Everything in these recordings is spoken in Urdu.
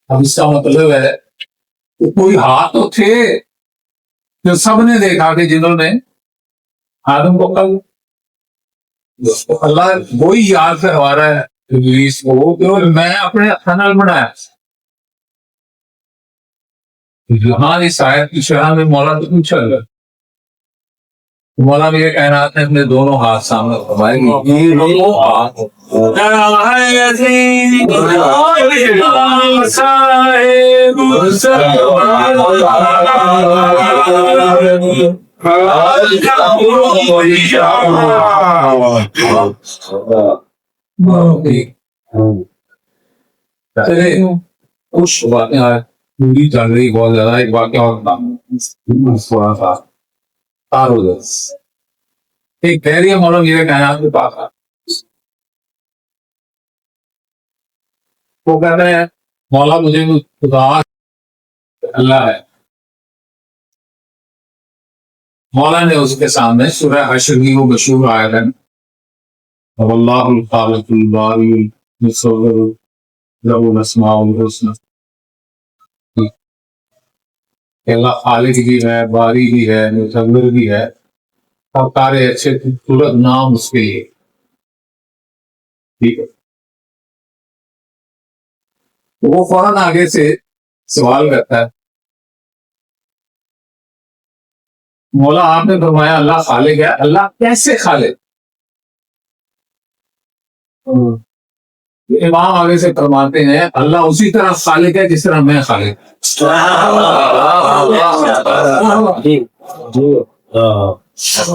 اب اس کا مطلب ہے کہ کوئی ہاتھ تو تھے جو سب نے دیکھا کہ جنہوں نے آدم کو کل اللہ وہی یاد کروا رہا ہے ابلیس کو کہ میں اپنے تھنل بنایا. یہاں اس آیت کی شرح میں مولا تو پوچھا گیا, مولا میرے کائنات نے اپنے دونوں ہاتھ سامنے فرمائے کچھ واقعہ پوری چل رہی بہت زیادہ. ایک واقعہ اور تھوڑا سا ایک کہہ مولا میرے کائنات کے پاس وہ کہہ رہے ہیں مولا مجھے خدا اللہ ہے. مولا نے اس کے سامنے سورہ حشر کی وہ مشہور آیت ہے واللہ الخالق الباری المصور لہ الاسماء الحسنی. اللہ خالق بھی ہے, باری بھی ہے, مصور بھی ہے, اور سارے اچھے خوبصورت نام اس کے لیے. ٹھیک ہے, وہ فوراً آگے سے سوال کرتا ہے مولا آپ نے فرمایا اللہ خالق ہے, اللہ کیسے خالق؟ امام آگے سے فرماتے ہیں اللہ اسی طرح خالق ہے جس طرح میں خالق.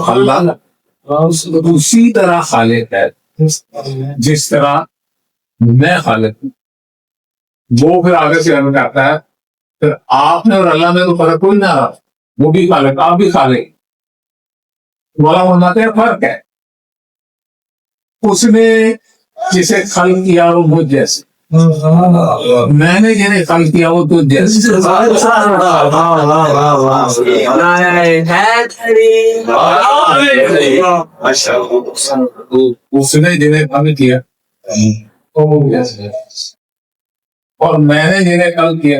اللہ اسی طرح خالق ہے جس طرح میں خالق ہوں. وہ پھر آگے سے ہمیں کہتا ہے پھر آپ نے اور اللہ میں تو فرق کوئی نہ رہا, وہ بھی خالق آپ بھی خالق. مولا فرماتے ہیں فرق ہے, اس نے جسے خلق کیا وہ مجھ جیسے, میں نے جنہیں خلق کیا وہ تجھ جیسے. اس نے جنہیں خلق کیا وہ مجھ جیسے, اور میں نے جنہیں خلق کیا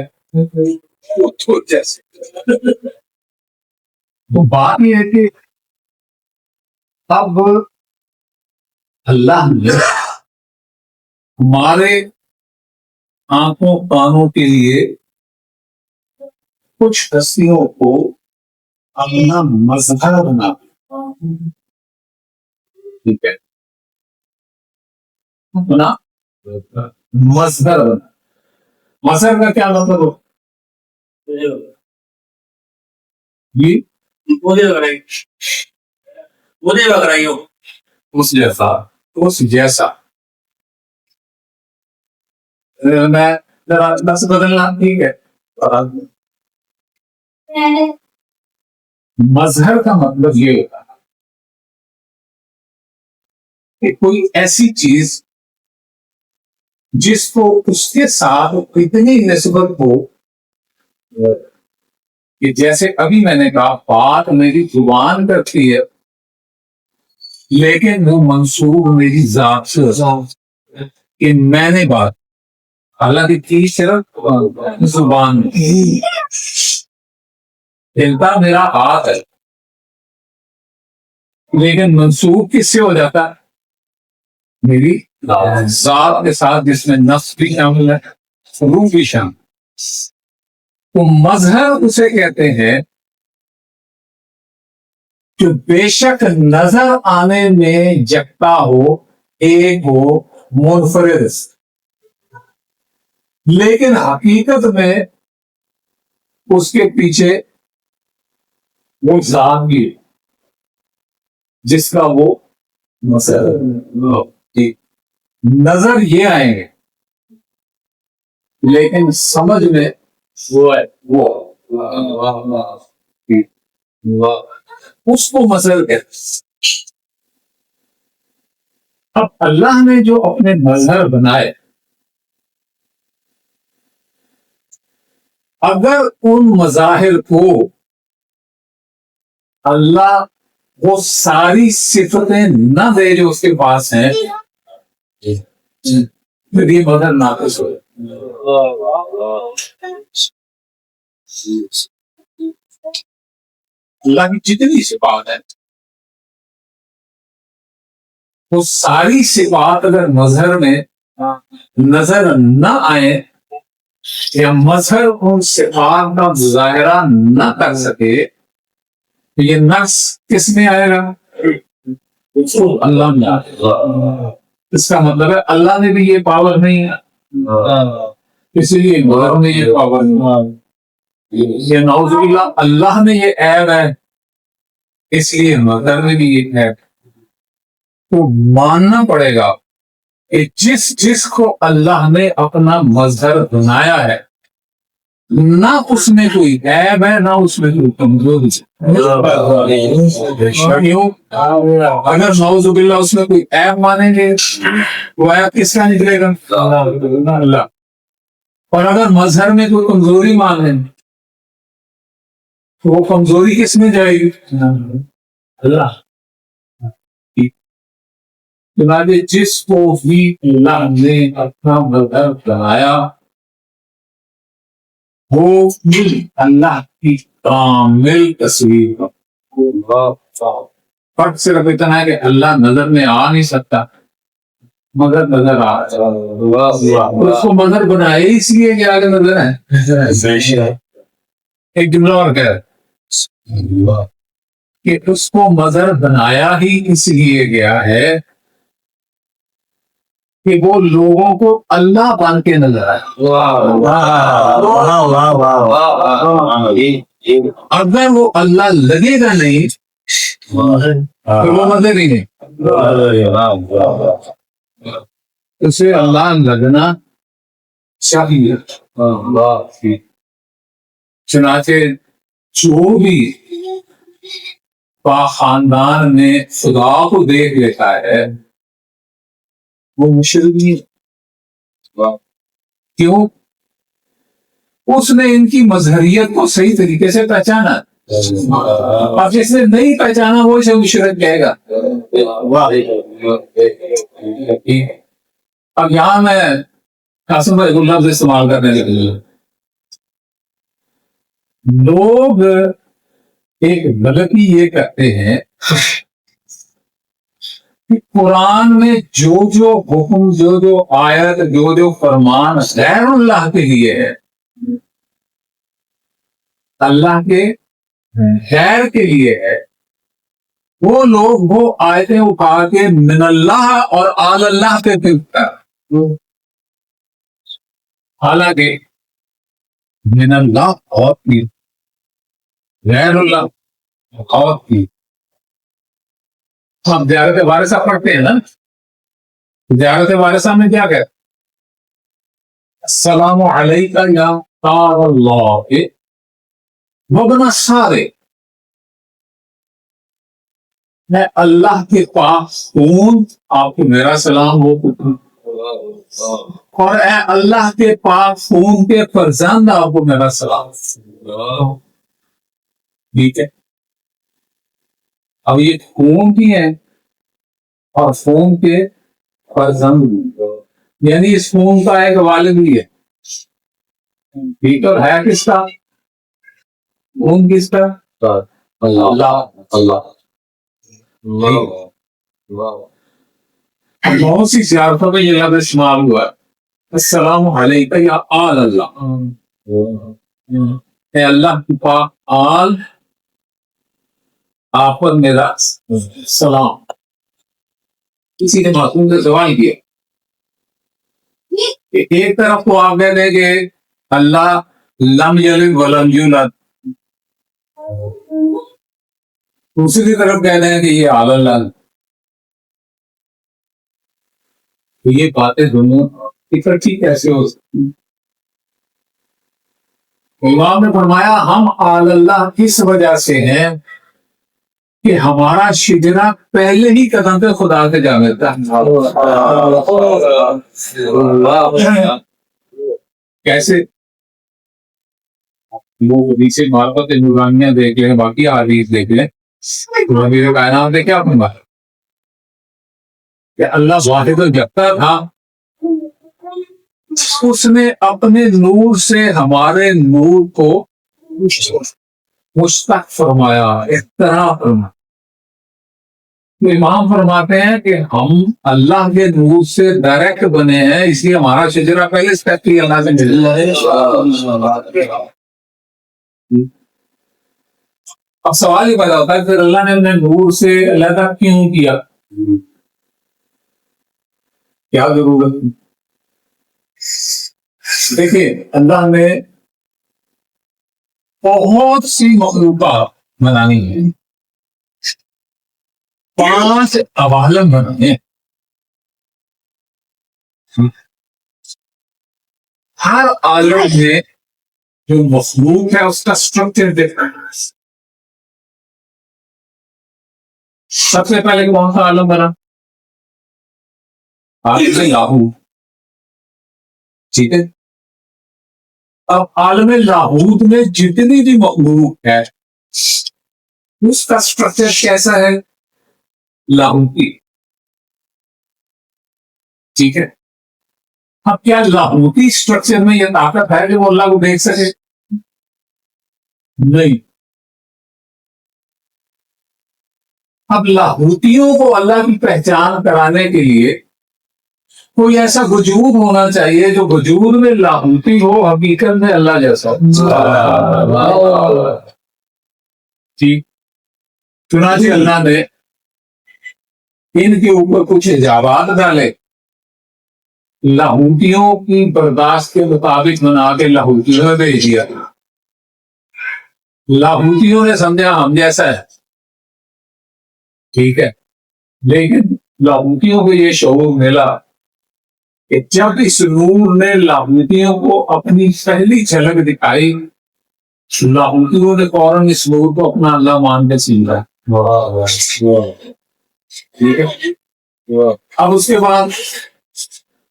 وہ تجھ جیسے. تو بات یہ ہے کہ اب اللہ نے ہمارے آنکھوں کانوں کے لیے کچھ ہستیوں کو اپنا مظہر بنا. ٹھیک ہے, اپنا مظہر بنا. مظہر کا کیا مطلب ہو جی؟ اس جیسا, اس جیسا. میں بس بدلنا ٹھیک ہے. مظہر کا مطلب یہ ہوتا ہے کہ کوئی ایسی چیز جس کو اس کے ساتھ اتنی نسبت ہو کہ جیسے ابھی میں نے کہا بات میری زبان کرتی ہے لیکن وہ منسوب میری ذات سے کہ میں نے بات, حالانکہ چیز صرف زبان چلتا میرا ہاتھ ہے لیکن منسوب کس سے ہو جاتا ہے میری ذات کے ساتھ جس میں نفس بھی شامل ہے روح بھی شامل. تو مظہر اسے کہتے ہیں جو بے شک نظر آنے میں جگتا ہو, ایک ہو, منفرد, لیکن حقیقت میں اس کے پیچھے وہ ذات بھی جس کا وہ نظر یہ آئیں گے لیکن سمجھ میں وہ ہے وہ اس کو مظہر کہتے. اب اللہ نے جو اپنے مظہر بنائے, اگر ان مظاہر کو اللہ وہ ساری صفتیں نہ دے جو اس کے پاس ہیں پھر یہ مظہر ناقص ہو جائے. اللہ کی جتنی صفات ہے وہ ساری صفات اگر مظہر میں نظر نہ آئے یا مظہر ان صفات کا مظاہرہ نہ کر سکے تو یہ نقص کس میں آئے گا؟ اللہ میں آئے گا۔ اس کا مطلب ہے اللہ نے بھی یہ پاور نہیں ہے، اسی لیے مظہر میں یہ پاور نہیں ہے۔ یہ نعوذ باللہ اللہ میں یہ عیب ہے، اس لیے مظہر میں بھی یہ عیب تو ماننا پڑے گا کہ جس کو اللہ نے اپنا مظہر بنایا ہے نہ اس میں کوئی عیب ہے نہ اس میں کوئی کمزوری ہے۔ اگر نعوذ باللہ اس میں کوئی عیب مانیں گے وہ عیب کس کا نکلے گا؟ اللہ۔ اور اگر مظہر میں کوئی کمزوری مانیں تو وہ کمزوری کس میں جائے گی؟ اللہ۔ چنانچہ جس کو بھی اللہ نے اپنا مظہر بنایا وہ اللہ کی کامل تصویر فرق صرف اتنا ہے کہ اللہ نظر میں آ نہیں سکتا مگر نظر آ اس کو مظہر بنائے اس لیے کہ آگے نظر ہے۔ ایک جملہ اور کہہ کہ اس کو مظہر بنایا ہی اس لیے گیا ہے کہ وہ لوگوں کو اللہ بن کے نظر آئے۔ اگر وہ اللہ لگے گا نہیں تو وہ مظہر ہی نہیں۔ اسے اللہ لگنا چاہیے۔ چنانچہ جو بھی خاندان میں خدا کو دیکھ لیتا ہے وہ مشرک نہیں ہے۔ کیوں؟ اس نے ان کی مظہریت کو صحیح طریقے سے پہچانا، اب جس نے نہیں پہچانا وہ اسے مشرک کہے گا۔ اب یہاں میں قاسم بھائی کو لفظ استعمال کرنے لگے، لوگ ایک غلطی یہ کرتے ہیں قرآن میں جو حکم جو آیت جو فرمان غیر اللہ کے لیے ہے، اللہ کے غیر کے لیے ہے، وہ لوگ وہ آیتیں اٹھا کے من اللہ اور آل اللہ پہ پھرتا، حالانکہ من اللہ اور پھر غیر اللہ اور پھر ہم زیارت وارثہ پڑھتے ہیں نا، زیارت وارثہ میں کیا کہتے؟ السلام علیکہ یا طاہر اللہ وابن الصادق، میں اللہ کے پاس ہوں، آپ کو میرا سلام ہو، اور اے اللہ کے پاس ہوں کے فرزند آپ کو میرا سلام۔ ٹھیک ہے، اب یہ خون بھی ہے اور خون کے فرزند بھی، یعنی اس خون کا ایک والد بھی ہے، ٹھیک ہے، ہے کس کا خون؟ کس کا؟ اللہ۔ بہت سی زیارتوں میں یہ لفظ استعمال ہوا ہے، السلام علیکہ یا آل اللہ، اے اللہ کی پاک آل آپ پر میرا سلام۔ کسی نے معصوم سے سوال کیا کہ ایک طرف تو آپ کہہ دیں کہ اللہ لم یلد ولم یولد، دوسری طرف کہہ دیں کہ یہ آل اللہ، تو یہ باتیں دونوں اکٹھی کیسے ہو سکتی؟ امام نے فرمایا ہم آل اللہ کس وجہ سے ہیں کہ ہمارا شجرا پہلے ہی قدم پہ خدا سے جا ملتا ہے۔ کیسے؟ لوگ حدیث معرفت نورانیہ دیکھ لیں، باقی حدیث دیکھ لیں، نبی کائنات نے کیا فرمایا کہ اللہ واحد و یکتا تھا اس نے اپنے نور سے ہمارے نور کو مشتق فرمایا، اختراع فرمایا۔ تو امام فرماتے ہیں کہ ہم اللہ کے نور سے ڈائریکٹ بنے ہیں، اس لیے ہمارا شجرہ پہلے اسپیشلی اللہ سے مل ہے۔ اب سوال یہ پیدا ہوتا ہے پھر اللہ نے انہیں نور سے علیحدہ کیوں کیا؟ کیا ضرورت تھی؟ دیکھیے اللہ نے بہت سی مخلوقات بنانی ہیں، 5 عوالم بنانے ہیں۔ ہر عالم میں جو مخلوق ہے اس کا اسٹرکچر ڈفرنٹ ہے۔ سب سے پہلے کون سا عالم بنا؟ عالم لاہوت، ٹھیک ہے۔ اب عالم لاہوت میں جتنی بھی مخلوق ہے اس کا اسٹرکچر کیسا ہے؟ لاہوتی، ٹھیک ہے۔ اب کیا لاہوتی اسٹرکچر میں یہ طاقت ہے کہ وہ اللہ کو دیکھ سکے؟ نہیں۔ اب لاہوتیوں کو اللہ کی پہچان کرانے کے لیے کوئی ایسا وجود ہونا چاہیے جو وجود میں لاہوتی ہو، حقیقت میں اللہ جیسا ہو۔ ٹھیک، چنانچہ اللہ نے ان کے اوپر کچھ حجابات ڈالے، لاہوتیوں کی برداشت کے مطابق بنا کے لاہوتیوں میں بھیج دیا۔ لاہوتیوں نے سمجھا ہم جیسا ہے، ٹھیک ہے، لیکن لاہوتیوں کو یہ شعور ملا کہ جب اس نور نے لاہوتیوں کو اپنی پہلی جھلک دکھائی، لاہوتیوں نے فوراً اس نور کو اپنا اللہ مان کے سیکھا۔ ٹھیک ہے، اب اس کے بعد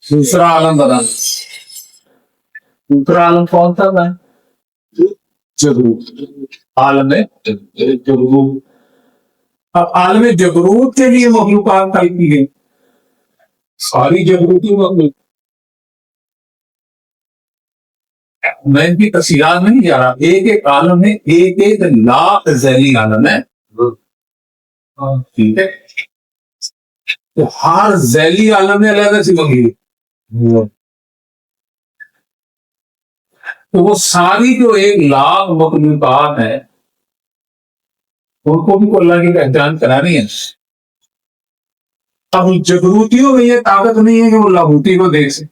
دوسرا عالم بنا۔ دوسرا عالم کون سا تھا؟ جبروت، عالم جبروت۔ اب عالم جبروت کے لیے مخلوقات خلق کی گئی، ساری جبروتی مخلوق۔ میں ان کی تفصیلات نہیں جا رہا، ایک ایک عالم میں ایک لاکھ ذیلی عالم ہے، ٹھیک ہے۔ تو ہر ذیلی عالم میں علیحدہ سی مخلوق، تو وہ ساری جو 1,00,000 مخلوقات ہیں ان کو بھی تو اللہ کی پہچان کرانی ہے۔ اب جبروتیوں میں یہ طاقت نہیں ہے کہ وہ لاہوتی کو دیکھ سکے،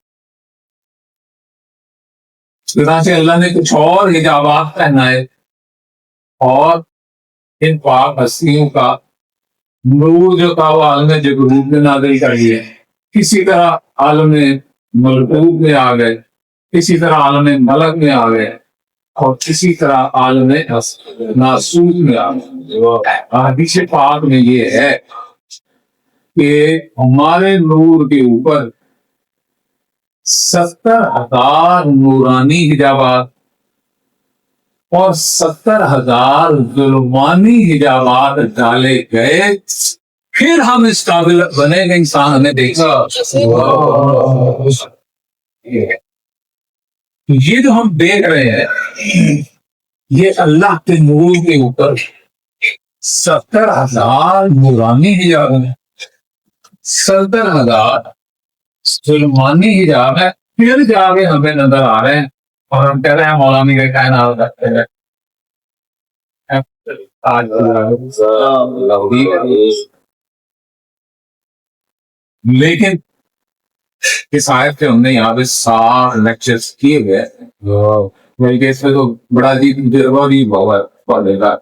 چنانچہ اللہ نے کچھ اور حجابات پہنائے اور ان پاک ہستیوں کا نور جو تھا وہ عالم جبروت میں نازل کر دیا۔ کسی طرح عالم ملکوت میں آ گئے، کسی طرح عالم ملک میں آ گئے، اور کسی طرح عالم ناسوت میں آ گئے۔ حدیث پاک میں یہ ہے کہ ہمارے نور کے اوپر 70,000 نورانی حجابات اور 70,000 ظلمانی حجابات ڈالے گئے، پھر ہم اس قابل بنے گا انسان ہمیں دیکھا۔ یہ جو ہم دیکھ رہے ہیں یہ اللہ کے نور کے اوپر 70,000 نورانی حجاب ہے، 70,000 ظلمانی حجاب ہے، پھر جا کے ہمیں نظر آ رہے ہیں اور ہم کہہ رہے ہیں مولانا کے کائنات رکھتے ہیں۔ لیکن اس آیت پہ ہم نے یہاں پہ 60 لیکچرز کیے گئے، بلکہ اس میں تو بڑا عجیب تجربہ بھی بہت پڑے گا۔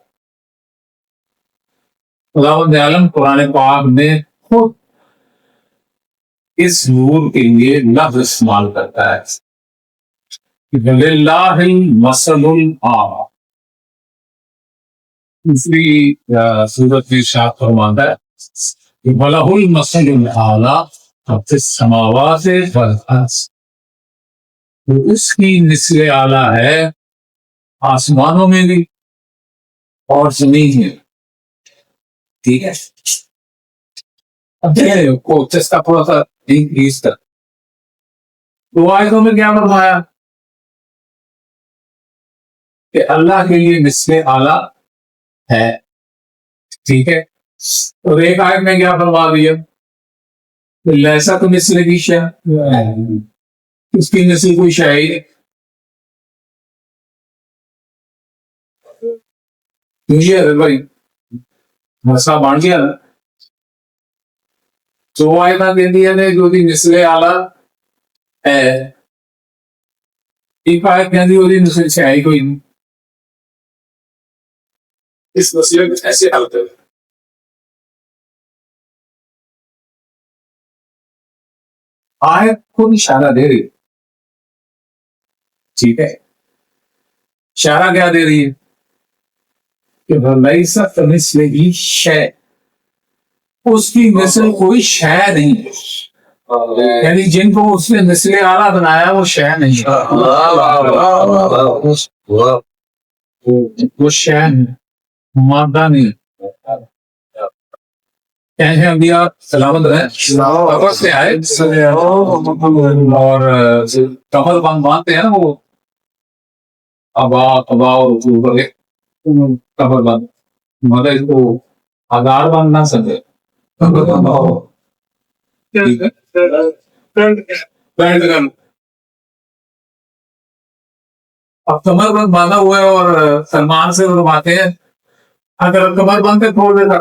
خداوند عالم قرآن پاک میں خود اس نور کے لیے لفظ استعمال کرتا ہے، للہ المثل الاعلی۔ دوسری سورت میں ارشاد فرماتا ہے کہ وَلَهُ الْمَثَلُ الْأَعْلَىٰ فِي السَّمَاوَاتِ وَالْأَرْضِ، تو اس کی مثل اعلیٰ ہے آسمانوں میں بھی اور زمین میں، ٹھیک ہے۔ اب کو چسکا تھوڑا سا انکریز کر، دو آیتوں میں کیا فرمایا کہ اللہ کے لیے مثل اعلیٰ ہے، ٹھیک ہے، اور ایک آیت میں کیا فرما دیا کہ لیسا تو مثل کی شے، اس کی مثل کوئی شے ہی نہیں۔ مجھے بھائی مسئلہ بانٹ گیا نا، دو آیتاں دے دیا نے جو دی مثل اعلیٰ ہے، ایک آیت کہندی وہ دی مثل شے ہی کوئی نہیں۔ اس مسئلے میں ایسے حل کریں، آیت خود اشارہ دے رہی ہے، ٹھیک ہے، اشارہ کیا دے رہی ہے کہ وَلَيْسَ كَمِثْلِهِ شَيْءٌ، اس کی مثل کوئی شے نہیں، یعنی جن کو اس نے مثل اعلیٰ بنایا وہ شے نہیں، وہ شے مادہ نہیں۔ کہیں انبیاء سلامت رہے سفر سے آئے اور کمر بند باندھتے ہیں نا، وہ ابا اور اوپر کمر بند، مگر اس کو ہزار بند نہ سکے، اب کمر بند باندھا ہوا ہے اور سلمان سے فرماتے ہیں اگر کمر بند پہ چھوڑ دیتا،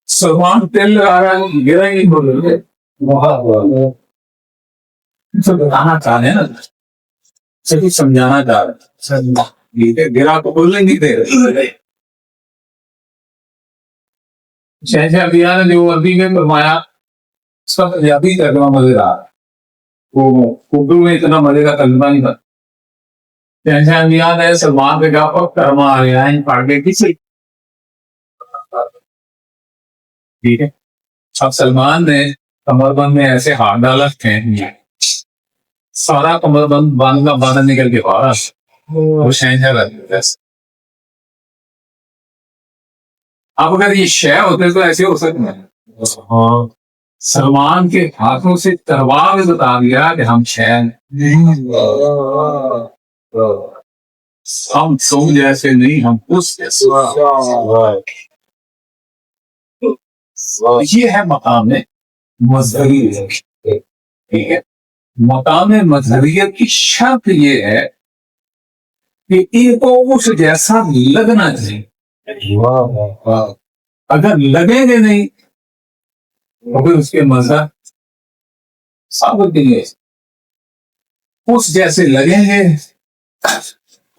سلمان تیل لگا رہا ہے گریں گی بول رہے بتانا چاہ رہے ہیں نا، سے کچھ سمجھانا چاہ رہے ہیں، گرا کو بولنے نہیں دے رہے۔ شہنشاہ انبیاء نے جو عربی میں فرمایا اس کا پنجابی ترجمہ مزیدار، وہ اردو میں اتنا مزے کا ترجمہ نہیں تھا۔ شہنشاہ انبیاء نے سلمان پہ کہا کرما آ گیا پڑھ کے کسی، ٹھیک ہے، اب سلمان نے کمر بند میں ایسے ہاتھ ڈالا سارا کمر بند باندھ کا باندھ نکل کے باہر، وہ شہنشاہ رہتے ایسے۔ اب اگر یہ شے ہوتے تو ایسے ہو سکتے ہیں، سلمان کے ہاتھوں سے کروا کے بتا دیا کہ ہم شے ہم تم جیسے نہیں، ہم اس جیسے۔ یہ ہے مقام مظہریت، ٹھیک ہے، مقام مظہریت کی شرط یہ ہے کہ ان کو اس جیسا لگنا چاہیے، اگر لگیں گے نہیں تو پھر اس کے مظہر ثابت نہیں ہے، اس جیسے لگیں گے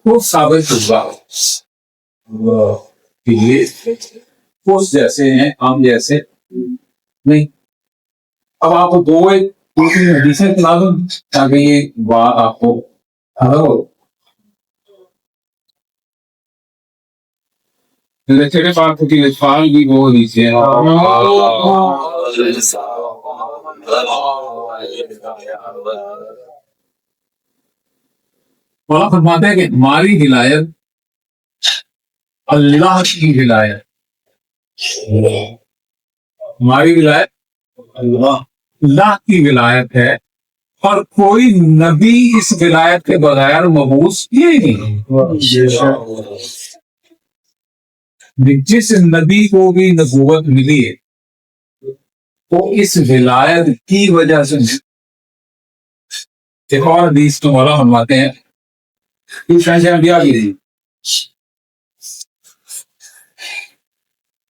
وہ ثابت ہوگا کہ یہ اس جیسے ہیں، ہم جیسے نہیں۔ اب آپ کو دو ایک حدیثیں سنا دوں تاکہ یہ بات آپ کو بات کی فال بھی وہ حدیثیں ہیں۔ مولا فرماتے ہیں کہ ہماری ہدایت اللہ کی ہدایت، ہماری ولایت اللہ کی ولایت ہے، اور کوئی نبی اس ولایت کے بغیر مبعوث یہ نہیں۔ جس نبی کو بھی نبوت ملی ہے وہ اس ولایت کی وجہ سے۔ ایک اور حدیث تو مولا فرماتے ہیں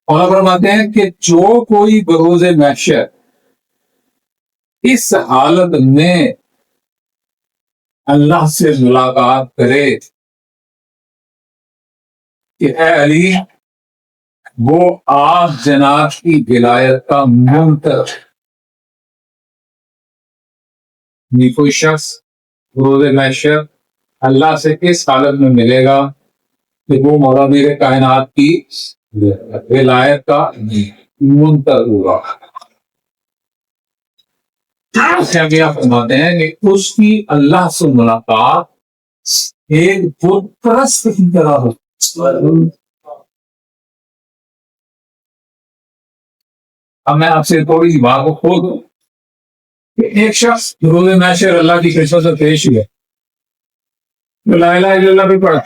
مولا فرماتے ہیں کہ جو کوئی بروز محشر اس حالت میں اللہ سے ملاقات کرے کہ اے علی وہ آپ جناب کی ولایت کا منتر، کوئی شخص بروز محشر اللہ سے اس حالت میں ملے گا کہ وہ مولا میر کائنات کی ولایت کا منتر ہوگا۔ کیا فرماتے ہیں کہ اس کی اللہ سے ملاقات ایک بت پرست کی طرح ہو، اب میں آپ سے تھوڑی سی بات کو کھول دوں کہ ایک شخص روز محشر اللہ کی خدمت سے پیش ہوئے، جو لا الہ الا اللہ بھی پڑھا،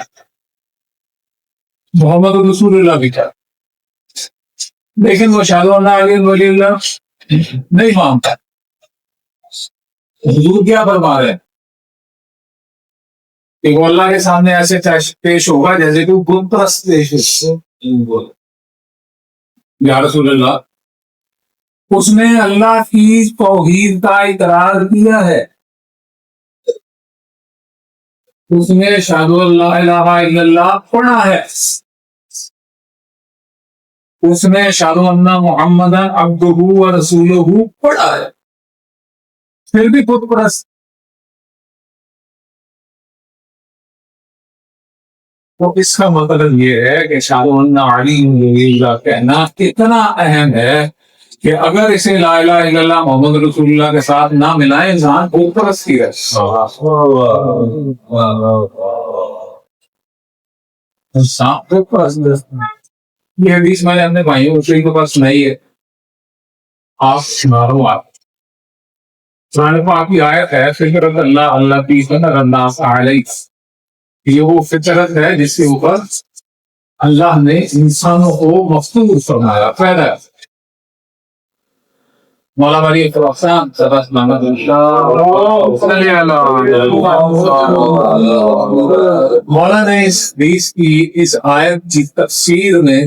محمد رسول اللہ بھی تھا، لیکن وہ شہادت اللہ علیہ ولی اللہ نہیں مانتا۔ حضور کیا فرما رہے ہیں کہ وہ اللہ کے سامنے ایسے پیش ہوگا جیسے کہ بت پرست پیش ہو۔ یا رسول اللہ، اس نے اللہ کی توحید کا اقرار کیا ہے، اس نے اشہد ان لا الہ الا اللہ پڑھا ہے، اس نے اشہد ان محمدا عبدہ و رسولہ پڑھا ہے، پھر بھی بت پرست۔ تو اس کا مطلب یہ ہے کہ اشہد ان علی ولی اللہ کہنا اتنا اہم ہے کہ اگر اسے لا الہ الا اللہ محمد رسول اللہ کے ساتھ نہ ملائے انسان بت پرست ہی ہے۔ یہ حدیث میں نے اپنے بھائیوں کے پاس سنائی ہے، آپ سنارو آپ قرآن پاک کی آیت ہے، فطرت اللہ اللہ کی فطر الناس علیہ، یہ وہ فطرت ہے جس کے اوپر اللہ نے انسانوں کو مفطور فرمایا، پیدا۔ مولانا علی اقرام سبس محمد مولانا نے اس حدیث کی اس آیت کی تفسیر میں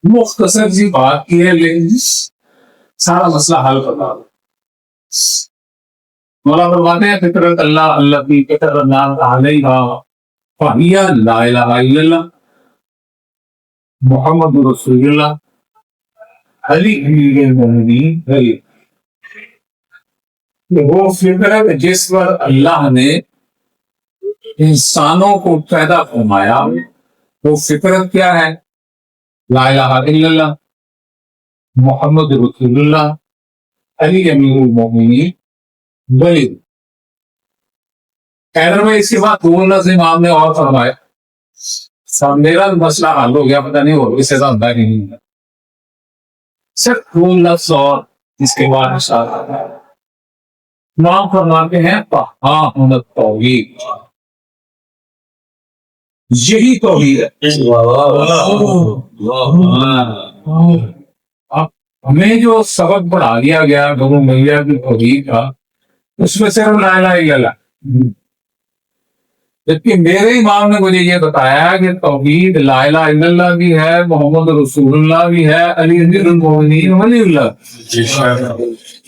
مختصر سی بات کی ہے، لیکن سارا مسئلہ حل کرنا۔ مولانا فرماتے ہیں فطرت اللہ اللہ کی فطر الناس علیہ فہی لا الہ الا اللہ محمد رسول اللہ علی امیر المومنین علی۔ وہ فطرت جس پر اللہ نے انسانوں کو پیدا فرمایا، وہ فطرت کیا ہے؟ لا الہ الا اللہ محمد رسول اللہ علی امیر المومنین ولی۔ خیر میں اس کے بعد دو لفظ امام نے اور فرمائے، سب میرا مسئلہ حل ہو گیا، پتہ نہیں ہو اس سے زیادہ نہیں، صرف دو لفظ اور اس کے بعد امام فرماتے ہیں فہام التوحید، یہی توحید ہے۔ ہمیں جو سبق پڑھا دیا گیا دونوں میاں کی توحید کا، اس میں صرف لا الہ الا اللہ، جبکہ میرے امام نے مجھے یہ بتایا کہ توحید لا الہ الا اللہ بھی ہے، محمد رسول اللہ بھی ہے، علی امیر المومنین ولی اللہ،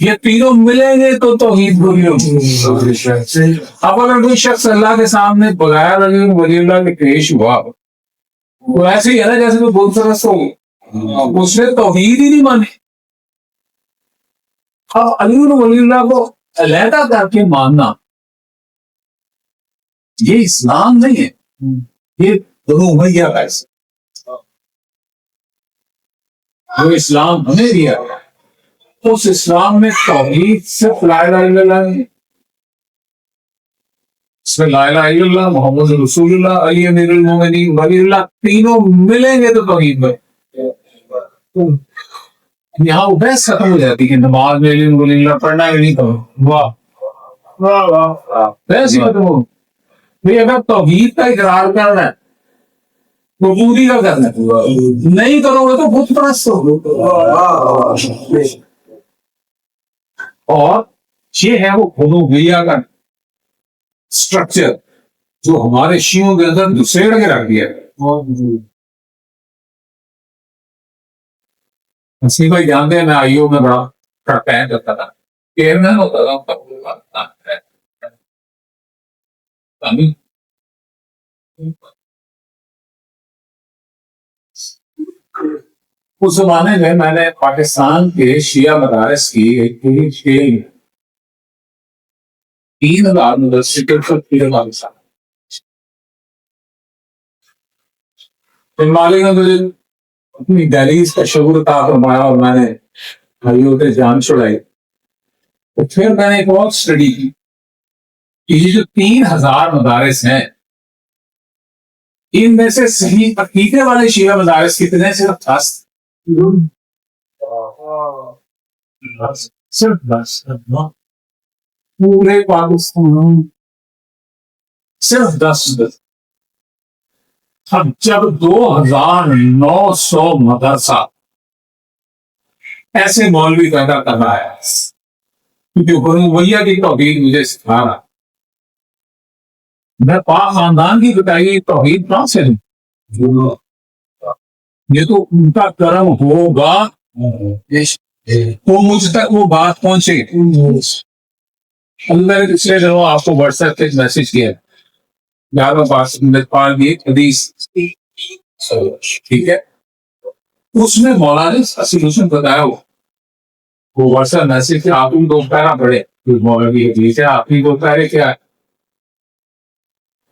یہ تینوں ملیں گے تو توحید پوری ہوگی۔ اب اگر کوئی شخص اللہ کے سامنے بغیر علی ولی اللہ کے پیش ہوا، وہ ایسے ہی ہے نا جیسے کوئی بت پرست ہو، اس نے توحید ہی نہیں مانی۔ اب علی ولی اللہ کو علیحدہ کر کے ماننا یہ اسلام نہیں ہے، یہ دونوں بھیا کا جو اسلام ہمیں دیا اس اسلام میں توحید صرف لا الہ الا اللہ نہیں، اس میں لا الہ الا اللہ محمد رسول اللہ علی امیر المومنین ولی اللہ تینوں ملیں گے تو توحید میں۔ یہاں وہ بحث ختم ہو جاتی کہ نماز میں علی ولی اللہ پڑھنا ہے نہیں، تو واہ واہ واہ بحث ہی ختم ہو۔ بھئی اگر توحید کا اقرار کرنا ہے تو پوری کا کرنا ہے، نہیں کرو گے تو بت پرست ہو۔ اور یہ ہے وہ الوہیہ کا سٹرکچر جو ہمارے شیعوں کے اندر دسیڑ کے رکھ دیا ہے۔ اسی بھائی جانتے ہیں میں آئیو میں بڑا ٹائم کرتا تھا، چیئرمین ہوتا تھا، اس زمانے میں نے پاکستان کے شیعہ مدارس کی ایک پوری چین 3000 یونیورسٹی مالک نے مجھے اپنی دہلیز کا شعور عطا فرمایا اور میں نے بھائیوں سے جان چھڑائی۔ تو پھر میں نے ایک اور اسٹڈی کی کہ یہ جو 3000 مدارس ہیں ان میں سے صحیح عقیدے والے شیعہ مدارس کتنے؟ صرف 10۔ صرف 10 پورے پاکستان صرف 10 اب جب 2900 مدرسہ ایسے مولوی پیدا کر رہا ہے کیونکہ حنویہ کی توحید مجھے سکھا رہا، میں پاک خاندان کی بتائی توحید کہاں سے دوں؟ یہ تو ان کا کرم ہوگا تو مجھ تک وہ بات پہنچے۔ اللہ نے پچھلے دنوں آپ کو واٹس ایپ پہ میسج کیا حدیث، ٹھیک ہے، اس میں مولانا نے سولوشن بتایا، وہ واٹس ایپ میسج کہ آپ ان 2 پیرا پڑھے، مولانا کی حدیث ہے، آپ کی 2 پیرے کیا ہے؟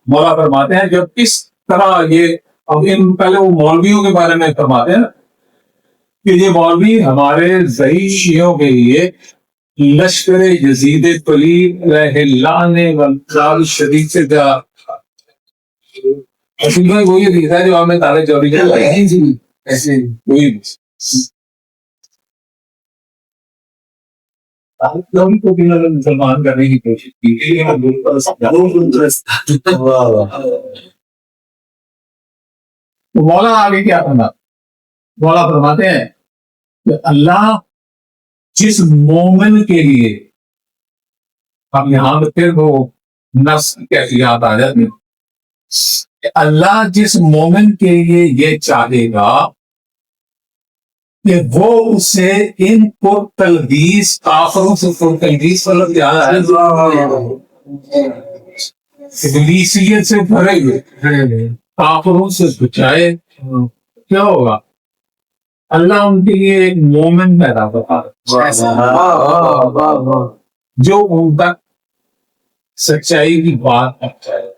مولا فرماتے ہیں جب اس طرح یہ اب ان پہلے وہ مولویوں کے بارے میں فرماتے ہیں کہ یہ مولوی ہمارے ضعیفوں کے لیے لشکر یزید طلیب علیہ اللعن والعذاب شدید سے جا اصل میں وہی حدیث ہے جو ہمیں تارے چوری کے ایسے وہی کو بھی مسلمان کرنے کی کوشش کی۔ مولا آگے کیا کرنا؟ مولا فرماتے ہیں کہ اللہ جس مومن کے لیے، اب یہاں پہ پھر وہ نفس کی کیفیات آ جاتی ہیں، کہ اللہ جس مومن کے لیے یہ چاہے گا کہ وہ اسے ان کو تلبیس کافروں سے تلبیس مطلب کیا ہے؟ ابلیسیت سے بھرے ہوئے کافروں سے بچائے، کیا ہوگا؟ اللہ ان کے لیے ایک مومن پیدا کرتا جو ان تک سچائی کی بات پہنچائے۔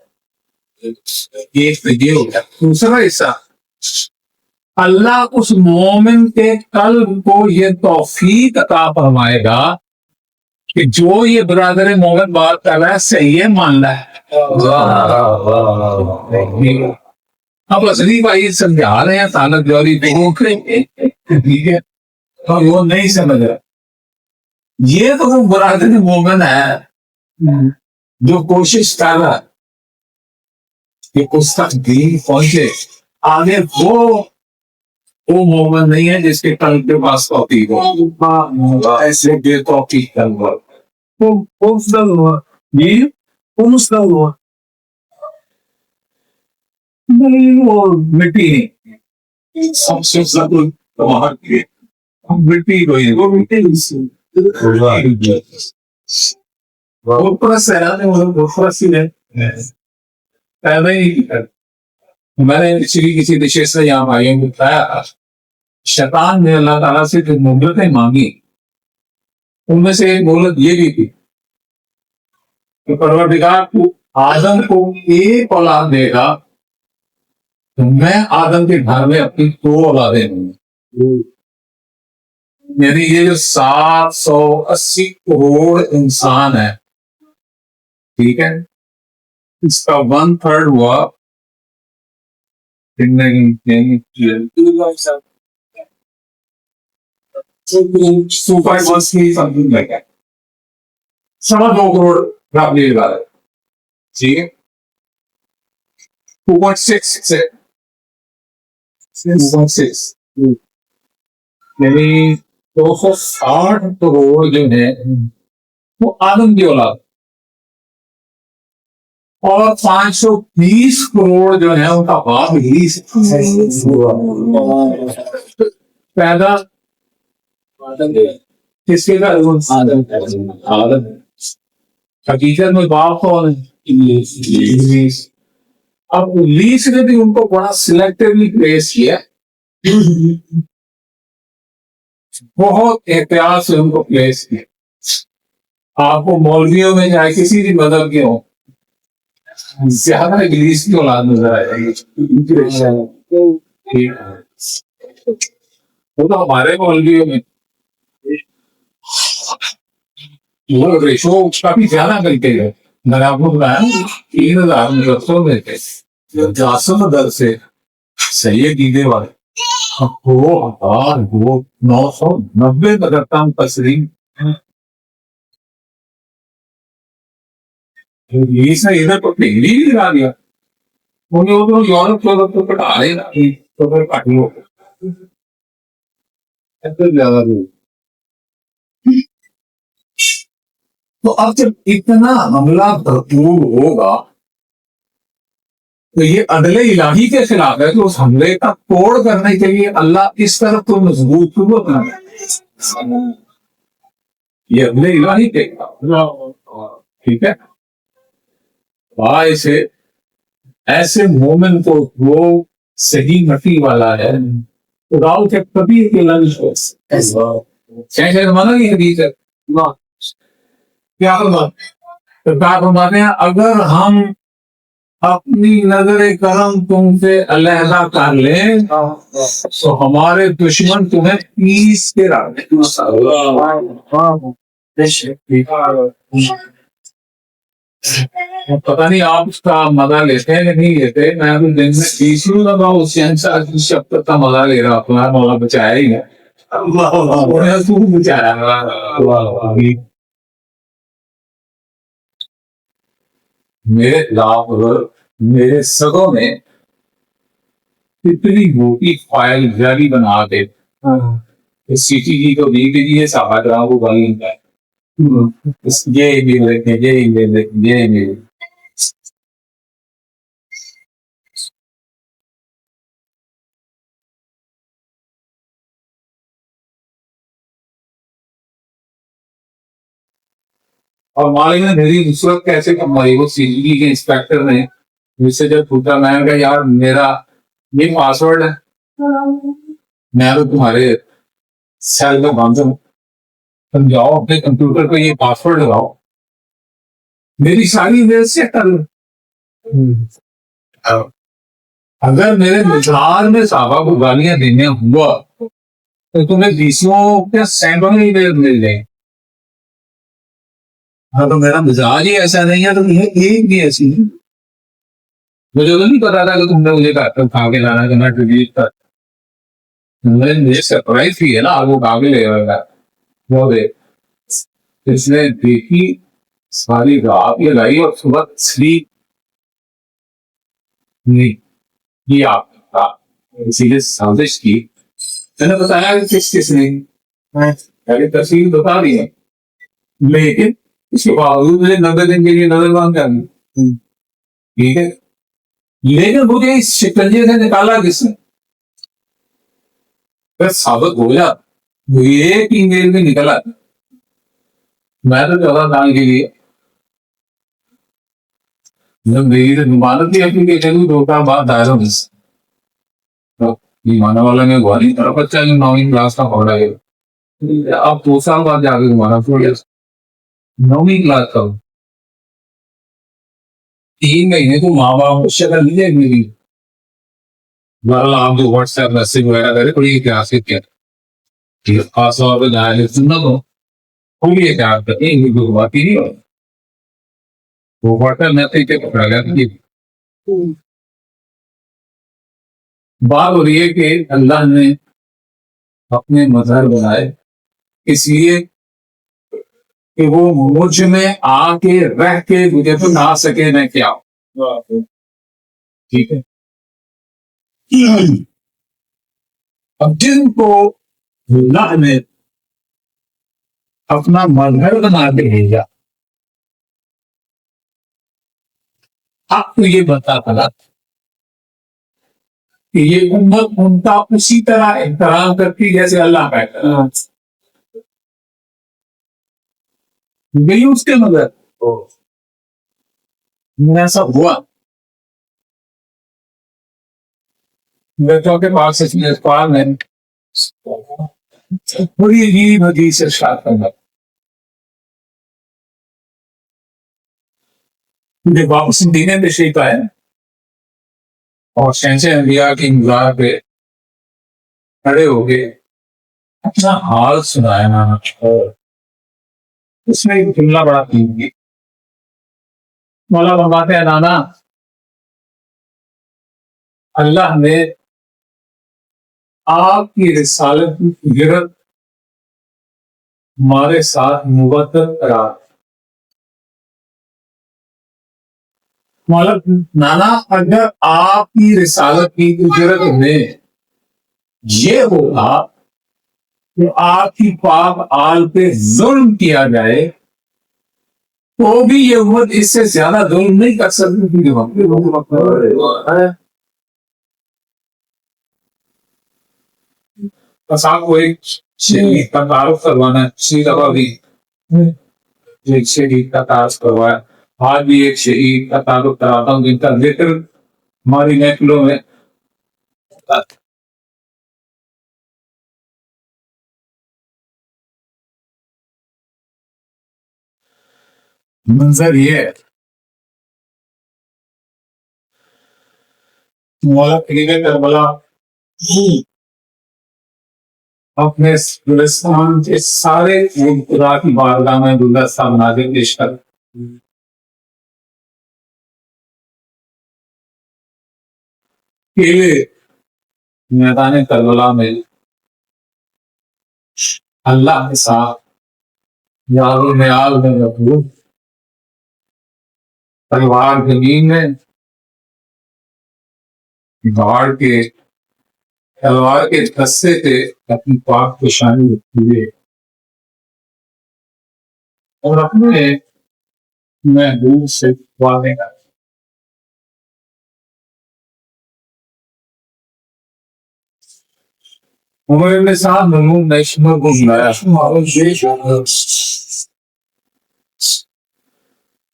یہ ہو گیا۔ دوسرا حصہ، اللہ اس مومن کے قلب کو یہ توفیق عطا فرمائے گا کہ جو یہ برادر مومن بات کر رہا ہے صحیح ہے، مان رہا ہے۔ اب اصلی بھائی سمجھا رہے ہیں تعلق جوری ٹھیک ہے، تو وہ نہیں سمجھ رہا، یہ تو وہ برادر مومن ہے جو کوشش کر رہا ہے کہ اس تک دین پہنچے آگے، وہ مومن نہیں ہے جس کے قلب کے پاس توفیق ہو، ایسے بے توفیق قلب وہ مسلم ہوا، یہ وہ مسلم ہوا نہیں، وہ مٹی نہیں، سب سے مٹی کوئی وہ مٹی وہ پرس ہے نا، وہ پرس ہی ہے پیدا ہی نہیں۔ میں نے کسی نشست سے یہاں بھائیوں کو بتایا، شیطان نے اللہ تعالیٰ سے جو مہلتیں مانگی ان میں سے ایک مہلت یہ بھی تھی کہ پروردگار کو آدم کو ایک اولاد دے گا تو میں آدم کے گھر میں اپنی 2 اولادیں دوں گا، یعنی یہ جو 780 کروڑ انسان ہے، ٹھیک ہے، اس کا 1/3 ہوا سوا 2 کروڑ رابطے لگا ہے، ٹھیک ہے، 2.6 یعنی 260 کروڑ جو ہے وہ آدم کی اولاد، اور 520 کروڑ جو ہے ان کا باپ ابلیس پیدا کس کے گھر؟ آدم۔ حقیقت میں باپ کون ہے؟ ابلیس۔ اب ابلیس نے بھی ان کو بڑا سلیکٹیولی پلیس کیا، بہت احتیاط سے ان کو پلیس کیا۔ آپ کو مولویوں میں چاہے کسی بھی مذہب کے ہوں زیادہ ابلیس کی اولاد نظر آئے گی، وہ تو ہمارے مولویوں میں وہ ریشو کافی زیادہ کرتے ہیں۔ میں نے آپ کو بتایا 3000 مدرسوں میں تھے 80 در سے صحیح عقیدے والے 2,990 کرتا ہوں تسلیم. یہ سے ادھر تو ڈگری بھی لگا دیا. مجھے وہ تو یورپ تو کٹا رہے نا تو پھر کٹ لو ایسے زیادہ نہیں. تو اب جب اتنا حملہ بھرپور ہوگا تو یہ عدل الہی کے خلاف ہے کہ اس حملے کا توڑ کرنے کے لیے اللہ اس طرف تو مضبوط کو اپنا یہ عدل الہی کے خلاف. ٹھیک ہے. ایسے ایسے مومن کو وہ صحیح مٹی والا ہے خدا کے کبھی کے لنچ مانا یہ حدیث ہے. کیا فرماتے ہیں اگر ہم اپنی نظر کرم تم سے علیحدہ کر لیں تو ہمارے دشمن تمہیں پیس کے رکھ دیں. پتہ نہیں آپ اس کا مزہ لیتے ہیں کہ نہیں لیتے. میں تو دن میں 20 لگا اس شب تک کا مزہ لے رہا ہوں. مولا بچایا ہی ہے. بچایا میرے خلاف میرے سگوں نے اتنی موٹی فائل جاری بنا کے سی ٹی وی کو نہیں دیجیے صحابہ کرام کو گالی ہے. یہ اور مالک نے میری نصرت کیسے کمائی. وہ سی جی ڈی کے انسپیکٹر نے مجھ سے جب پوچھا میں نے کہا یار میرا یہ پاسورڈ ہے میں تو تمہارے سیل میں بند ہوں تم جاؤ اپنے کمپیوٹر پہ یہ پاسورڈ لگاؤ میری ساری میل چیک کر لو. اگر میرے مزار میں صحابہ کو گالیاں دینے ہوا تو تمہیں 20 کے سینکڑوں ہی میل مل جائیں. ہاں تو میرا مزاج ہی ایسا نہیں ہے تو یہ ایک بھی ایسی ہے. مجھے تو نہیں پتا تھا کہ تم نے مجھے کھا کے لانا کہ میں ڈیلیٹ کر. مجھے سرپرائز بھی ہے نا وہ کاغذ لے گا وہ دیکھ اس نے دیکھی ساری رات یہ لائی اور صبح سلیپ نہیں کی آپ اسی لیے سازش کی. میں نے بتایا کہ کس نے پہلے تفصیل بتا دی ہے لیکن اس کے باوجود مجھے 90 دن کے لیے نظر بند کرنی. ٹھیک ہے. لیکن مجھے اس شکنجے سے نکالا کس نے ثابت ہو جا وہ ایک ای میل میں نکلا. میں تو چودہ سال کے لیے میری ضمانت کی اپلیکیشن 2 سال بعد دائر ہو مانا والا میں گواری بچہ 9ویں کلاس کا پڑھ رہا ہے. اب 2 سال بعد جا کے تمہارا 9ویں کلاس کا 3 مہینے تو ماں باپ شکل نہیں ہے میری. آپ جو واٹس ایپ میسج وغیرہ کرے تھوڑی اتہاس کیا خاص طور پہ جائے سننا تو تھوڑی اتہاس کرتے ہیں بات ہی نہیں ہو. وہ واٹس ایپ میسج پہ پکڑا گیا. بات ہو رہی ہے کہ اللہ نے اپنے مظہر بنائے اس لیے کہ وہ مجھ میں آ کے رہ کے مجھے تو نہ سکے میں کیا. ٹھیک ہے. اب جن کو اللہ نے اپنا مظہر بنا کے بھیجا آپ کو یہ بتا پڑا کہ یہ امت ان کا اسی طرح احترام کرتی جیسے اللہ کا احترام گئی اس کے مگر ایسا ہوا. بیٹوں کے پاس اسپال نے بڑی عجیب حدیث سے ارشاد کرنا مجھے واپس دینے تشریف آئے اور شہنشاہ انبیاء کی مزار پہ کھڑے ہو گئے اپنا حال سنایا نا. اس میں ایک جملہ بڑا قیمتی مولا فرماتے ہیں نانا اللہ نے آپ کی رسالت کی فکرت ہمارے ساتھ مبتر قرار۔ مطلب نانا اگر آپ کی رسالت کی فکرت میں یہ ہوگا کہ آپ کی پاک آل پہ ظلم کیا جائے تو بھی یہ امت اس سے زیادہ ظلم نہیں کر سکتی تھی۔ بس آپ کو ایک شہید کا تعارف کروانا ہے، شہید ابا بھی ایک شہید کا تعارف کروایا، آج بھی ایک شہید کا تعارف کراتا ہوں جن کا ذکر ہماری محفلوں میں منظر یہ ہے۔ مولا کریم کربلا اپنے گلستان کے سارے خدا کی بارگاہ میں گلدستہ بنا کے پیش کر کیلے میدان کربلا میں اللہ کے ساتھ یار و نیال میں مخلوق تلوار زمین میں گاڑ کے تلوار کے دستے پہ اپنی پاک پیشانی رکھی ہوئے اور اپنے محبوب سے وعدے کا عمر ابن سعد ممنون نیشنل کو بلایا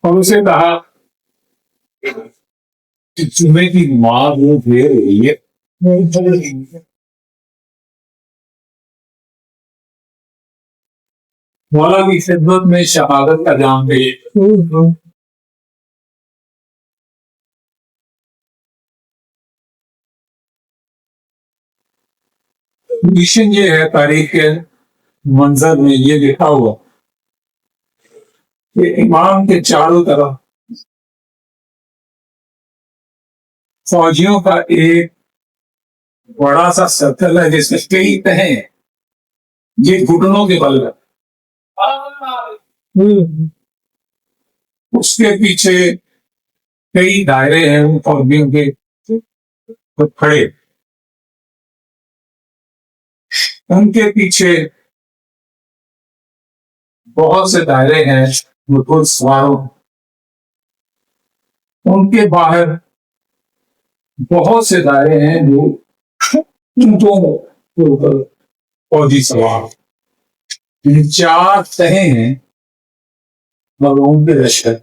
اور اسے کہا کہ تمہیں کی ماں وہ دے رہی ہے، مولا کی خدمت میں شہادت کا جام دے۔ مشن یہ ہے، تاریخ کے منظر میں یہ لکھا ہوا کہ امام کے چاروں طرف فوجیوں کا ایک بڑا سا سرکل ہے جس میں کئی تہیں ہیں، یہ گھٹنوں کے بل ہے، اس کے پیچھے کئی دائرے ہیں ان فوجیوں کے کھڑے، ان کے پیچھے بہت سے دائرے ہیں مطلب سواروں، ان کے باہر بہت سے دائرے ہیں جو اونٹوں کے اوپر فوجی سوار، چار تہیں ہیں مغروم کے لشکر۔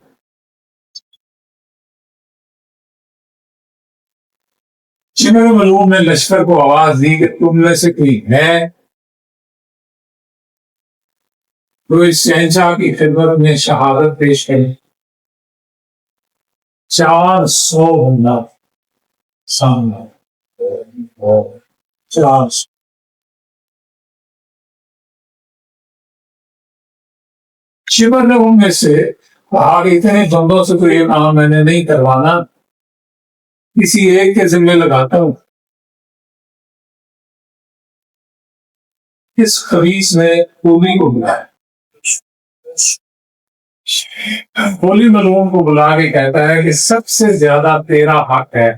شمر ملعون نے لشکر کو آواز دی کہ تم میں سے کوئی ہے تو اس شہنشاہ کی خدمت میں شہادت پیش کرے۔ 400 بندہ سامنے، 400۔ شمر نے ان میں سے کہا کہ اتنے بندوں سے تو یہ کام میں نے نہیں کروانا، کسی ایک کے ذمہ لگاتا ہوں۔ اس خبیث نے قومی کو بلایا، ہولی ملعون کو بلا کے کہتا ہے کہ سب سے زیادہ تیرا حق ہے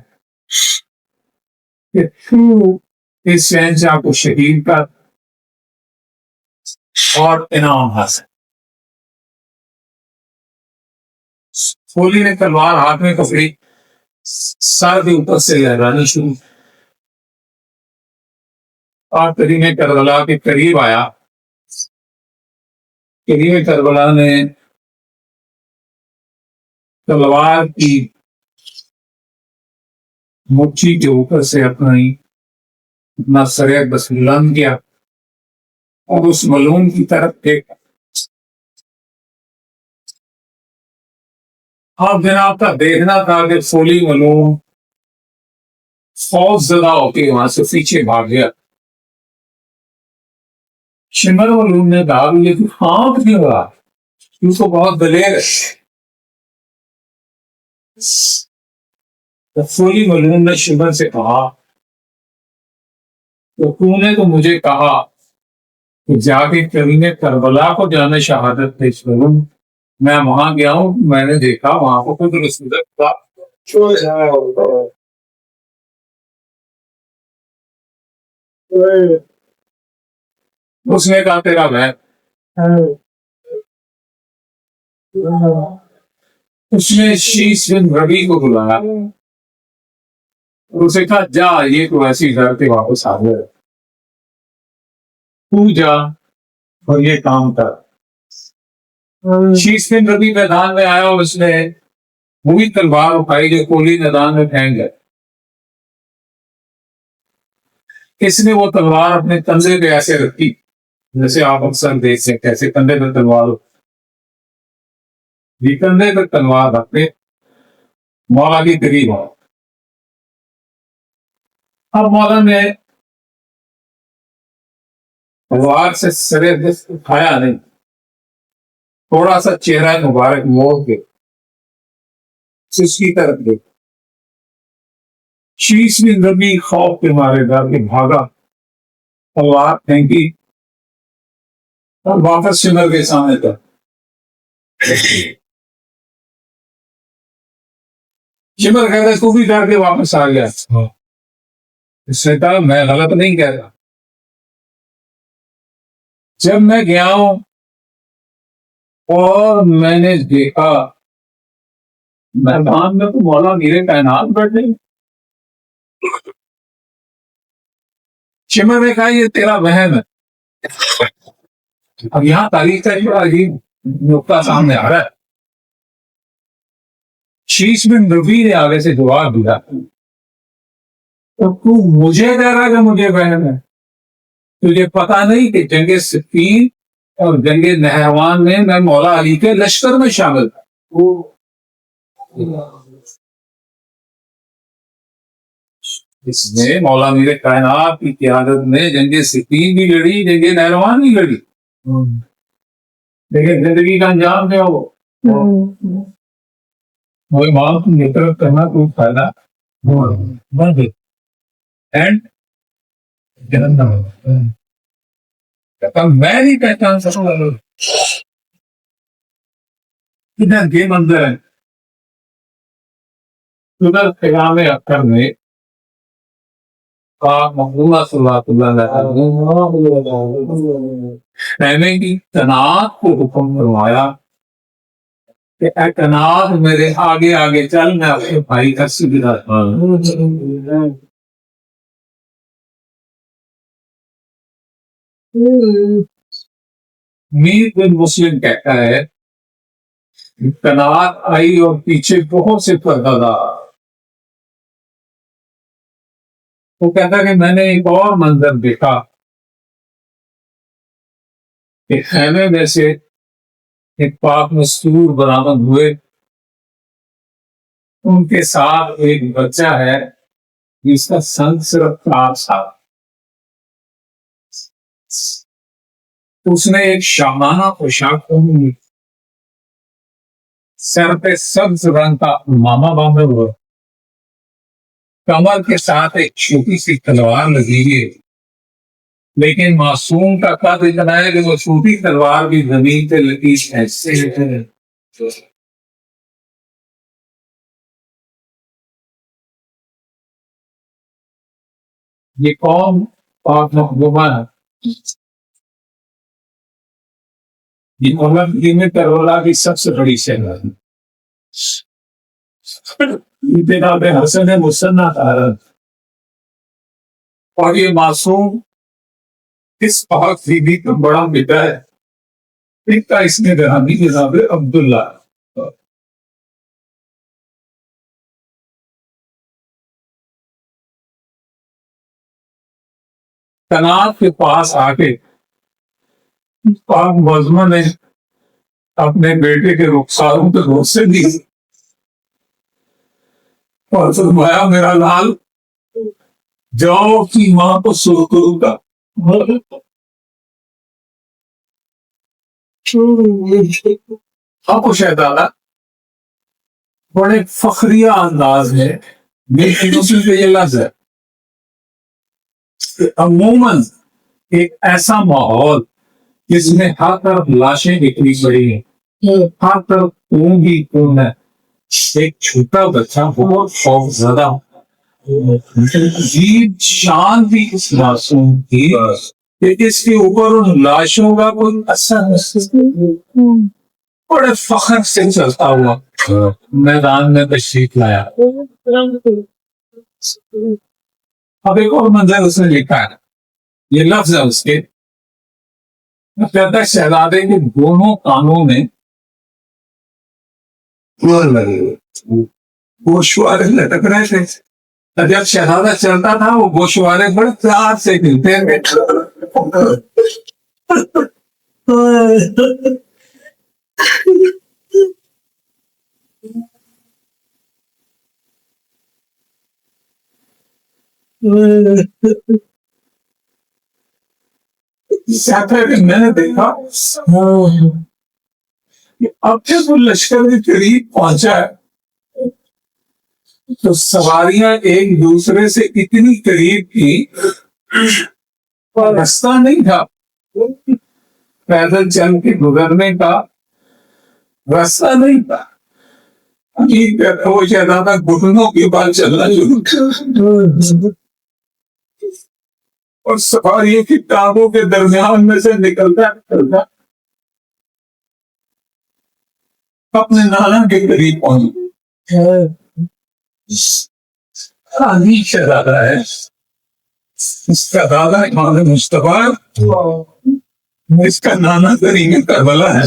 کہ تو اس شہنشاہ کو شہید کر اور انعام حاصل۔ ہولی نے تلوار ہاتھ میں پکڑی، سر کے اوپر سے لہرانی شروع، اور کریم کربلا کے قریب آیا۔ کریم کربلا نے تلوار کی مٹھی کے اوپر سے اپنا سر بس بلند کیا اور اس ملعون کی طرف دیکھا۔ آپ جناب کا دیکھنا تھا کہ فولی ملعون خوف زدہ ہو کے وہاں سے پیچھے بھاگ گیا۔ شمر ملعون نے کہا یہ تو ہاں کیوں رہا، تو تو بہت دلیر ہے۔ فولی ملعون نے شمر سے کہا تو تو نے تو مجھے کہا کہ جا کے کریم کربلا کو جانا شہادت پیش کروں. میں وہاں گیا ہوں, میں نے دیکھا وہاں کو خود رسول اللہ. اس نے کہا تیرا بہن, اس نے شیش بن ربی کو بلایا, اسے کہا جا یہ تو ایسی گھر کے واپس آ گئے, تو جا اور یہ کام کر. شیش بن ربی میدان میں آیا اور اس نے وہی تلوار اٹھائی جو کولی میدان میں پھینک گئے. اس نے وہ تلوار اپنے کندھے پہ ایسے رکھی جیسے آپ اکثر دیکھ سکتے ایسے کندھے پہ تلوار, یہ کندھے پہ تلوار رکھتے مولا کی قریب آؤ. اب مولا نے تلوار سے سرے اٹھایا نہیں, تھوڑا سا چہرہ مبارک موڑ کے اس کی طرف دیکھا. شیش بن ربی خوف کے مارے ڈر کے بھاگا, تلوار پھینکی اور واپس سمر کے سامنے تھا. سمر کہتا ہے تو بھی ڈر کے واپس آ گیا. اس نے کہا میں غلط نہیں کہتا, جب میں گیا ہوں اور میں نے دیکھا میدان میں تو مولا میرے کائنات بیٹھے. شمر نے کہا یہ تیرا وہم ہے. اب یہاں تاریخ کا ایک عجیب نقطہ سامنے آ رہا ہے. شیش بن ربی نے آگے سے جواب دیا تو مجھے کہہ رہا کہ مجھے وہم ہے, تجھے پتا نہیں کہ جنگ صفین اور جنگ نہروان میں میں مولا علی کے لشکر میں شامل تھا. اس نے مولا میرے کائنات کی قیادت میں جنگ صفین بھی لڑی, جنگ نہروان بھی لڑی, لیکن زندگی کا انجام کیا ہو وہ امام کی نصرت کرنا کوئی فائدہ اینڈ جہنم. کہتا میں نہیں کہتا ادھر یہ منظر ہے. ادھر پیغام اکثر میں محبوبہ صلی اللہ خیمے کی تناعت کو حکم فرمایا کہ اے تناعت میرے آگے آگے چل, میں اپنے بھائی کا سجدہ. میر بن مسلم کہتا ہے تناعت آئی اور پیچھے بہت سے پردادار. وہ کہتا کہ میں نے ایک اور منظر دیکھا کہ خیمے میں سے ایک پاک مستور برآمد ہوئے, ان کے ساتھ ایک بچہ ہے جس کا سن صرف 4 سال. اس نے ایک شاہانہ پوشاک پہنی, سر پہ سبز رنگ کا امامہ باندھا ہوا, کمر کے ساتھ ایک چھوٹی سی تلوار لگی ہے, لیکن معصوم کا قد اتنا ہے کہ وہ چھوٹی تلوار بھی زمین پہ لگی ایسے ہے. یہ قوم پاک محبوبہ ہے, یہ مغرب میں کربلا کی سب سے بڑی شہر ہے. جناب حسن مسنہ اور یہ معصوم اس پاک بیوی کا بڑا بیٹا ہے, ایک کا اس میں گرامی جناب عبداللہ. تناب کے پاس آ کے پاک مظمہ نے اپنے بیٹے کے رخساروں پہ غصے دی اور فرمایا میرا لال جاؤ کی ماں کو سو کروں گا. ابو شہزادہ بڑے فخریہ انداز میں میرے دوسرے پہ یہ لفظ ہے عموماً ایک ایسا ماحول جس میں ہر طرف لاشیں نکلی پڑی ہیں، ہر طرف خون ہی خون ہے، ایک چھوٹا بچہ بہت خوف زدہ، عجیب شان بھی اس معصوم کی کہ اس کے اوپر ان لاشوں کا کوئی اثر نہیں، بڑے فخر سے چلتا ہوا میدان میں تشریف لایا۔ اب ایک اور منظر اس نے لکھا ہے، یہ لفظ ہے اس کے، کہتا ہے شہزادے کے دونوں کانوں میں گوشوارے لٹک رہے تھے، جب شہزادہ چلتا تھا وہ گوشوارے بڑے پیار سے ملتے ہیں۔ میں نے دیکھا کہ اب جب وہ لشکر کے قریب پہنچا ہے تو سواریاں ایک دوسرے سے اتنی قریب تھی اور راستہ نہیں تھا، پیدل چل کے گزرنے کا راستہ نہیں تھا۔ وہ شہزادہ گھٹنوں کے بعد چلنا شروع کیا اور سفاریوں کی ٹانگوں کے درمیان میں سے نکلتا اپنے نانا کے قریب پہنچا۔ شہزادہ ہے، اس کا دادا امام مصطفیٰ، اس کا نانا کریم کربلا ہے۔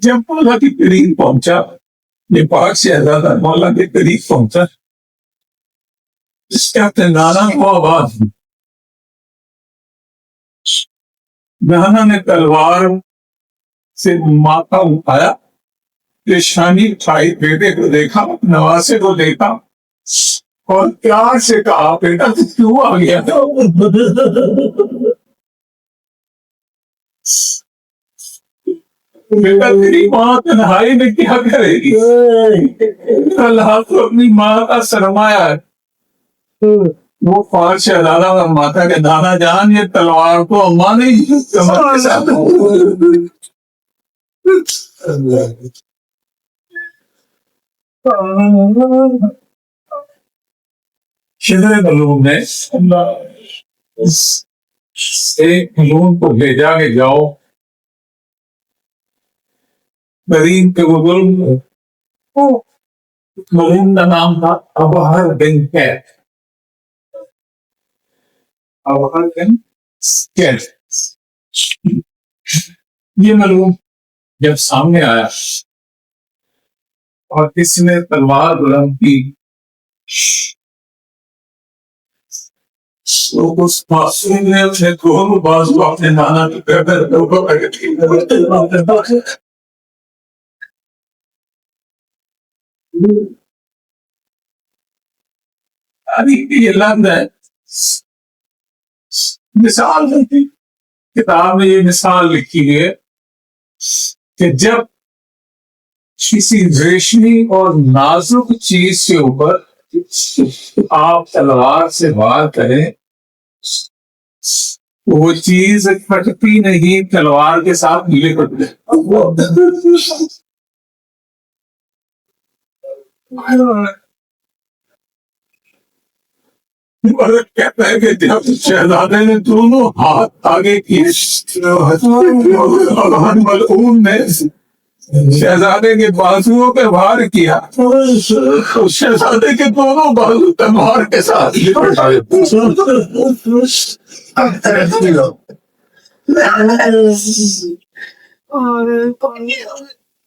جب مولا کے قریب پہنچا، یہ پاک شہزادہ مولا کے قریب پہنچا، اس کے اپنے نانا کو آواز دی۔ نانا نے تلوار سے ماتھا اٹھایا، پیشانی اٹھائی، بیٹے کو دیکھا، نواسے کو دیکھا اور پیار سے کہا، بیٹا تو کیوں آ گیا تھا؟ بیٹا تیری ماں تنہائی میں کیا کرے گی؟ اللہ تو اپنی ماں کا سرمایہ ہے۔ وہ پاک شہزادہ اور ماتا کے دادا جان، یہ تلوار کو اماں نے کمر کے ساتھ شدر ملوم نے ایک ملوم کو بھیجا کہ جاؤ غریب کے بزرگ، ملوم کا نام تھا ابہر بن کیف۔ ابہر بن کیف، یہ ملوم جب سامنے آیا اور اس نے تلوار بلند کی، تو اس معصوم نے اپنے دونوں بازو اپنے نانا کی گردن کے اوپر رکھ دی۔ یہ لفظ ہے، مثال ہوتی کتاب میں، یہ مثال لکھی ہے کہ جب کسی ریشمی اور نازک چیز کے اوپر آپ تلوار سے وار کریں، وہ چیز پھٹتی نہیں، تلوار کے ساتھ لپٹ جائے۔ کہتا ہے کہ جب شہزادے نے دونوں ہاتھ آگے کیے، ملعون نے شہزادے کے بازوؤں پہ وار کیا، تو شہزادے کے دونوں بازو تلوار کے ساتھ لپٹ آئے۔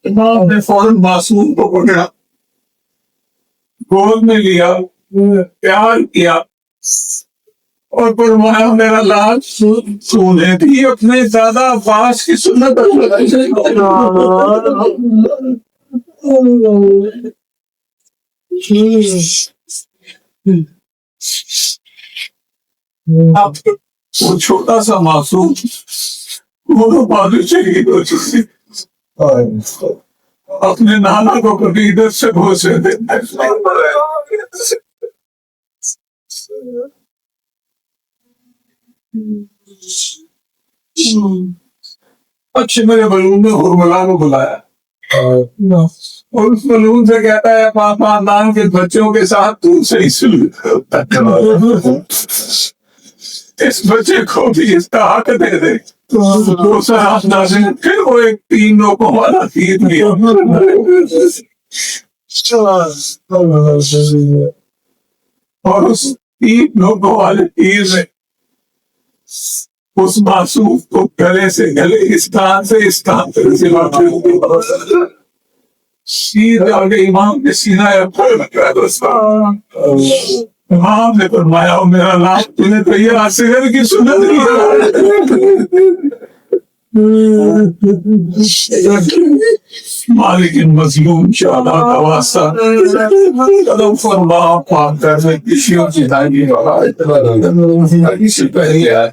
امام نے فوراً معصوم کو پکڑا، گود میں لیا، پیار کیا اور فرمایا، میرا لال تو نے بھی اپنے دادا عباس کی سنت اب وہ چھوٹا سا معصوم دونوں بازو شہید ہو چکے، اپنے نانا کو کبھی ادھر سے گھوسے دیتے. اچھا میرے بلون نے ہرملا کو بلایا اور اس بلون سے کہتا ہے خاندان کے بچوں کے ساتھ تو صحیح سلوک کرتا ہے. اس بچے کو بھی اس کا حق دے دے. پھر وہ ایک 3 لوگوں والا تیر لیا اور اس 3 لوگوں والے تیر نے اس معصوم کو گلے سے گلے اس کان سے اس کان سے سیدھے آگے امام کے سینہ امام نے فرمایا میرا لال تو نے تو یہ آسگر کی سنت مالک مظلوم شہداء کا واسطہ قدم فرما پاک کرنے کشیوں کی دائمی والا سے پہلے آئے